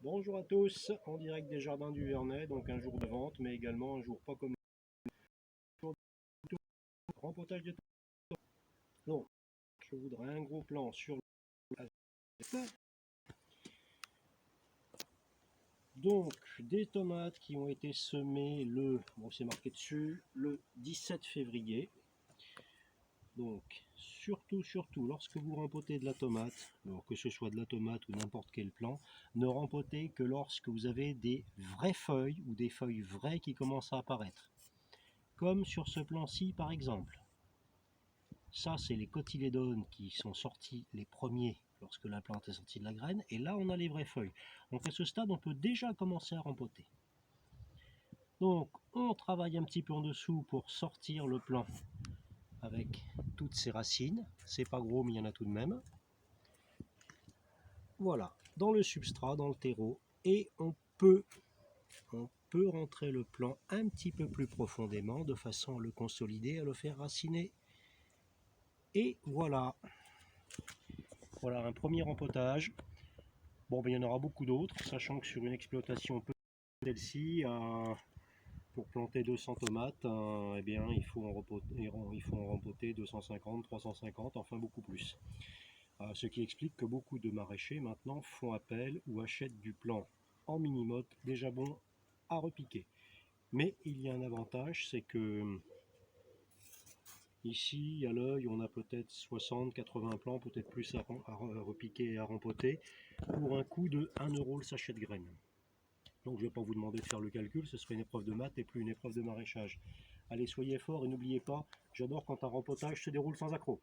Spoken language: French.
Bonjour à tous, en direct des jardins du Vernet, donc un jour de vente, mais également un jour pas comme le rempotage de tomates. Donc, je voudrais un gros plan sur le... Donc, des tomates qui ont été semées bon c'est marqué dessus, le 17 février. Donc, surtout, lorsque vous rempotez de la tomate, alors que ce soit de la tomate ou n'importe quel plant, ne rempotez que lorsque vous avez des vraies feuilles ou des feuilles vraies qui commencent à apparaître. Comme sur ce plan-ci par exemple. Ça, c'est les cotylédones qui sont sortis les premiers lorsque la plante est sortie de la graine. Et là, on a les vraies feuilles. Donc à ce stade, on peut déjà commencer à rempoter. Donc, on travaille un petit peu en dessous pour sortir le plant avec toutes ses racines. C'est pas gros, mais il y en a tout de même. Voilà, dans le substrat, dans le terreau. Et on peut rentrer le plant un petit peu plus profondément de façon à le consolider, à le faire raciner. Et voilà. Voilà un premier rempotage. Bon, ben, il y en aura beaucoup d'autres, sachant que sur une exploitation peu celle-ci, pour planter 200 tomates, eh bien, il faut en rempoter 250, 350, enfin beaucoup plus. Ce qui explique que beaucoup de maraîchers maintenant font appel ou achètent du plant en mini-motte déjà bon à repiquer. Mais il y a un avantage, c'est que ici, à l'œil, on a peut-être 60, 80 plants, peut-être plus à repiquer et à rempoter, pour un coût de 1 € le sachet de graines. Donc je ne vais pas vous demander de faire le calcul, ce serait une épreuve de maths et plus une épreuve de maraîchage. Allez, soyez forts et n'oubliez pas, j'adore quand un rempotage se déroule sans accroc.